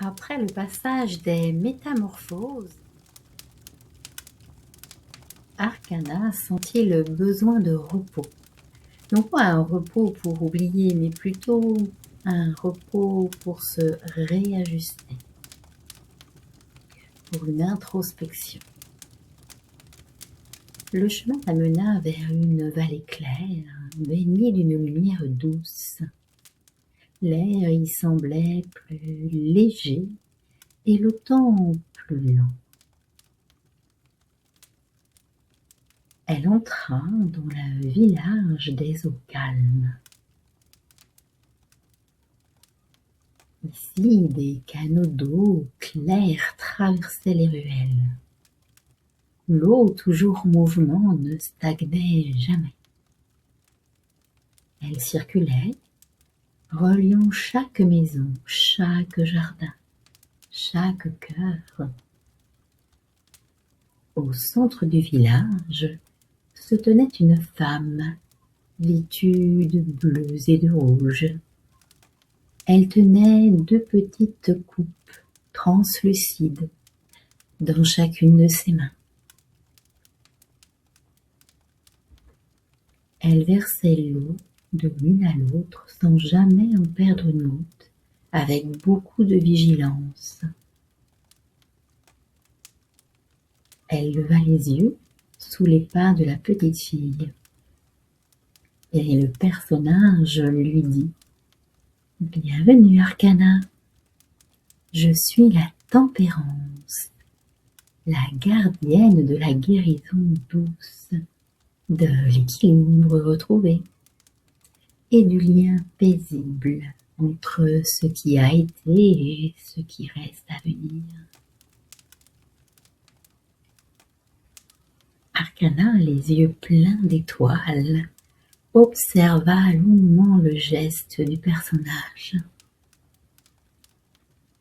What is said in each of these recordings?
Après le passage des métamorphoses, Arcana sentit le besoin de repos. Non pas un repos pour oublier, mais plutôt un repos pour se réajuster, pour une introspection. Le chemin l'amena vers une vallée claire, baignée d'une lumière douce. L'air y semblait plus léger et le temps plus lent. Elle entra dans le village des eaux calmes. Ici, des canaux d'eau clairs traversaient les ruelles. L'eau, toujours en mouvement, ne stagnait jamais. Elle circulait, reliant chaque maison, chaque jardin, chaque cœur. Au centre du village se tenait une femme, vêtue de bleu et de rouge. Elle tenait 2 petites coupes translucides dans chacune de ses mains. Elle versait l'eau de l'une à l'autre sans jamais en perdre une goutte, avec beaucoup de vigilance. Elle leva les yeux sous les pas de la petite fille, et le personnage lui dit « Bienvenue, Arcana. Je suis la tempérance, la gardienne de la guérison douce, de l'équilibre retrouvé et du lien paisible entre ce qui a été et ce qui reste à venir. » Arcana, les yeux pleins d'étoiles, observa longuement le geste du personnage.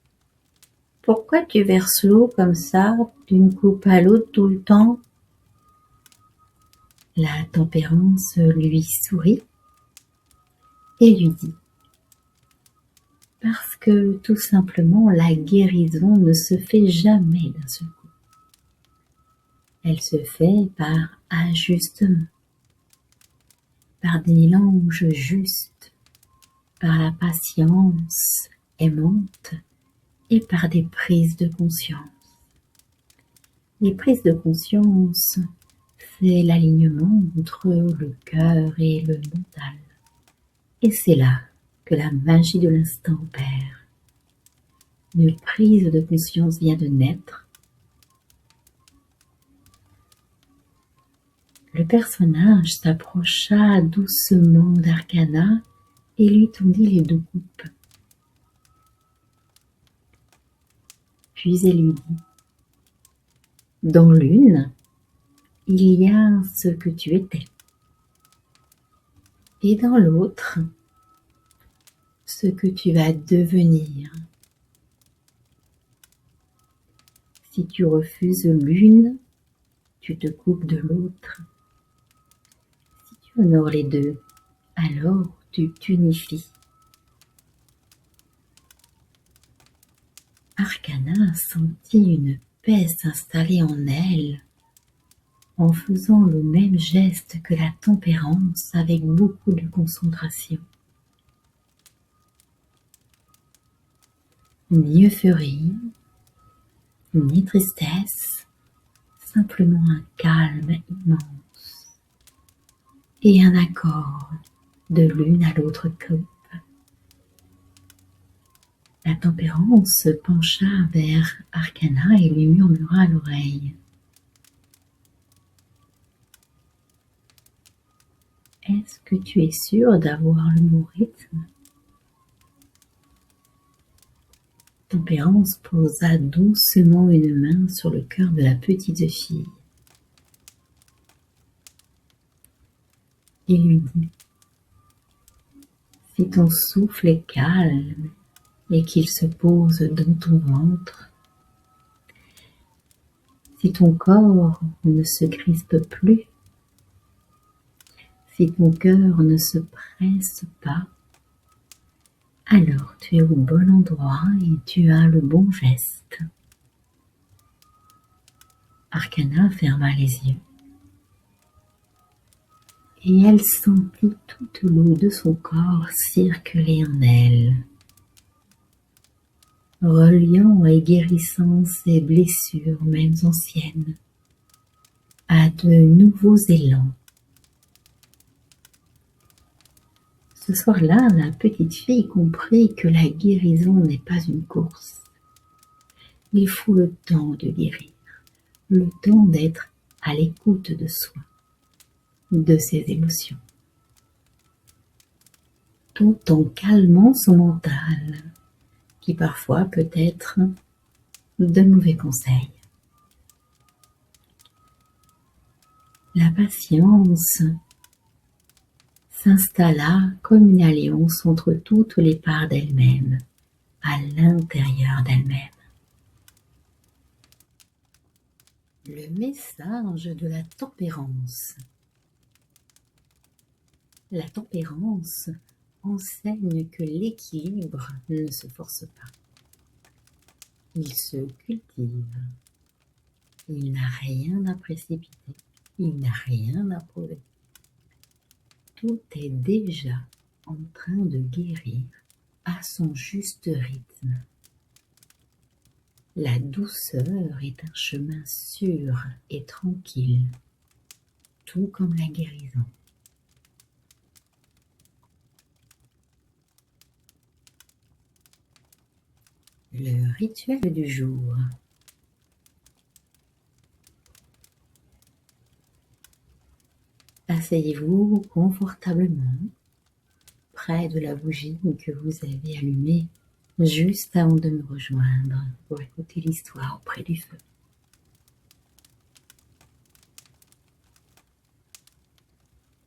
« Pourquoi tu verses l'eau comme ça, d'une coupe à l'autre tout le temps ?» La tempérance lui sourit et lui dit « Parce que tout simplement la guérison ne se fait jamais d'un seul coup. Elle se fait par ajustement, par des mélanges justes, par la patience aimante et par des prises de conscience. Les prises de conscience, c'est l'alignement entre le cœur et le mental. Et c'est là que la magie de l'instant opère. Une prise de conscience vient de naître. Le personnage s'approcha doucement d'Arcana et lui tendit les 2 coupes. Puis elle lui dit « Dans l'une, il y a ce que tu étais, et dans l'autre, ce que tu vas devenir. Si tu refuses l'une, tu te coupes de l'autre. Si tu honores les 2, alors tu t'unifies. » Arcana sentit une paix s'installer en elle, en faisant le même geste que la tempérance avec beaucoup de concentration. Ni euphorie, ni tristesse, simplement un calme immense et un accord de l'une à l'autre coupe. La tempérance se pencha vers Arcana et lui murmura à l'oreille « Est-ce que tu es sûre d'avoir le bon rythme ?» Tempérance posa doucement une main sur le cœur de la petite fille et lui dit « Si ton souffle est calme et qu'il se pose dans ton ventre, si ton corps ne se crispe plus, si ton cœur ne se presse pas, Alors tu es au bon endroit et tu as le bon geste. Arcana ferma les yeux et elle sentit toute l'eau de son corps circuler en elle, reliant et guérissant ses blessures même anciennes à de nouveaux élans. Ce soir-là, la petite fille comprit que la guérison n'est pas une course. Il faut le temps de guérir, le temps d'être à l'écoute de soi, de ses émotions, tout en calmant son mental, qui parfois peut être de mauvais conseils. La patience s'installa comme une alliance entre toutes les parts d'elle-même, à l'intérieur d'elle-même. Le message de la tempérance. La tempérance enseigne que l'équilibre ne se force pas. Il se cultive. Il n'a rien à précipiter. Il n'a rien à prouver. Tout est déjà en train de guérir à son juste rythme. La douceur est un chemin sûr et tranquille, tout comme la guérison. Le rituel du jour. Asseyez-vous confortablement près de la bougie que vous avez allumée juste avant de me rejoindre pour écouter l'histoire auprès du feu.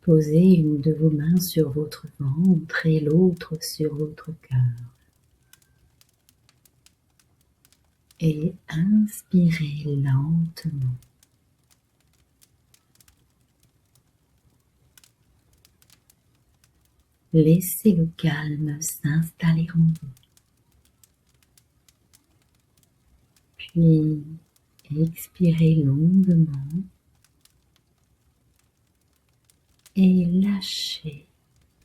Posez une de vos mains sur votre ventre et l'autre sur votre cœur. Et inspirez lentement. Laissez le calme s'installer en vous. Puis expirez longuement et lâchez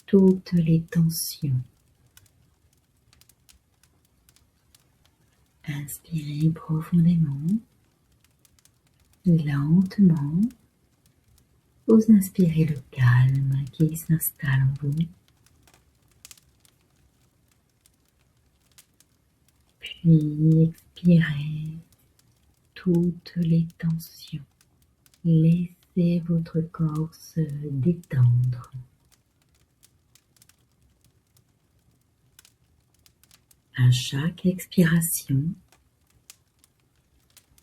toutes les tensions. Inspirez profondément, lentement. Vous inspirez le calme qui s'installe en vous. Puis expirez toutes les tensions. Laissez votre corps se détendre. À chaque expiration,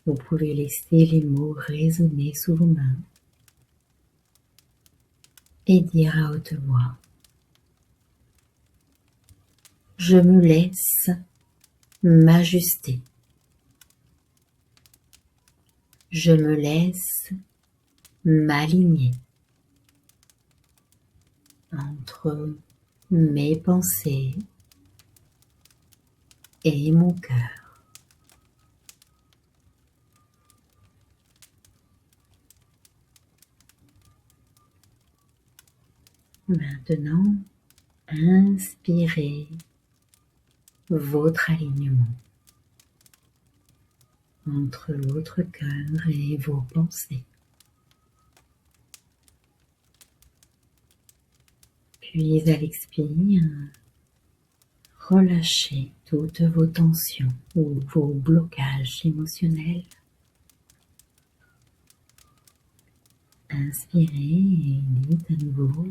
vous pouvez laisser les mots résonner sous vos mains et dire à haute voix: je me laisse m'ajuster. Je me laisse m'aligner entre mes pensées et mon cœur. Maintenant, inspirez votre alignement entre votre cœur et vos pensées. Puis à l'expire, relâchez toutes vos tensions ou vos blocages émotionnels. Inspirez et dites à nouveau: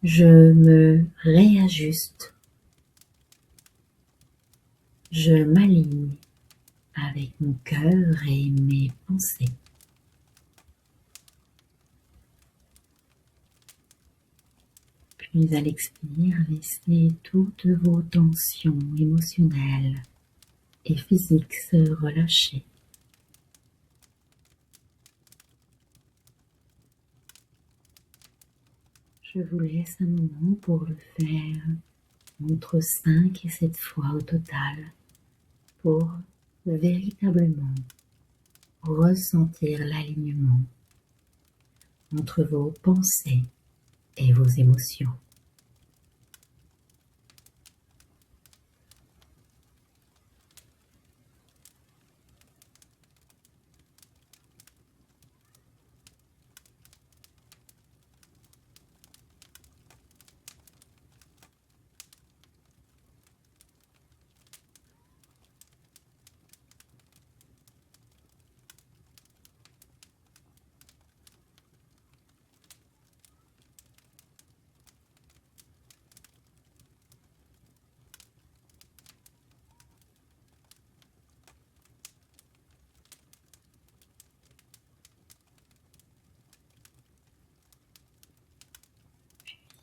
je me réajuste. Je m'aligne avec mon cœur et mes pensées. Puis à l'expire, laissez toutes vos tensions émotionnelles et physiques se relâcher. Je vous laisse un moment pour le faire, entre 5 et 7 fois au total, pour véritablement ressentir l'alignement entre vos pensées et vos émotions.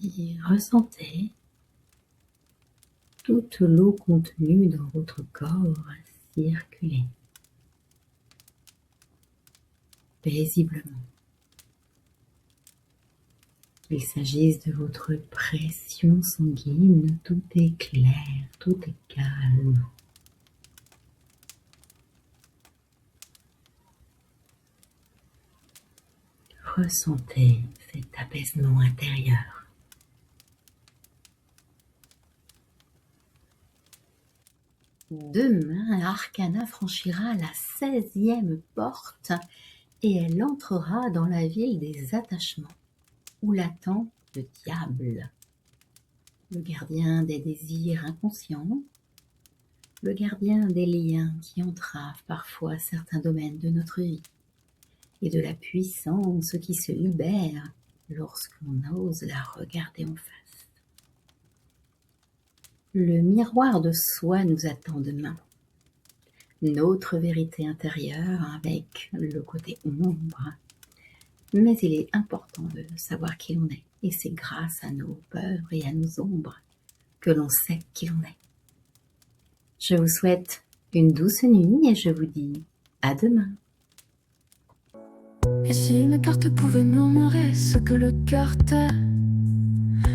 Et ressentez toute l'eau contenue dans votre corps circuler paisiblement. Qu'il s'agisse de votre pression sanguine, tout est clair, tout est calme. Ressentez cet apaisement intérieur. Demain, Arcana franchira la 16e porte et elle entrera dans la ville des attachements, où l'attend le diable, le gardien des désirs inconscients, le gardien des liens qui entravent parfois certains domaines de notre vie, et de la puissance qui se libère lorsqu'on ose la regarder en face. Le miroir de soi nous attend demain. Notre vérité intérieure avec le côté ombre. Mais il est important de savoir qui l'on est. Et c'est grâce à nos peurs et à nos ombres que l'on sait qui l'on est. Je vous souhaite une douce nuit et je vous dis à demain. Et si une carte pouvait murmurer ce que le cœur tait?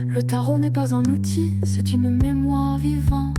Le tarot n'est pas un outil, c'est une mémoire vivante.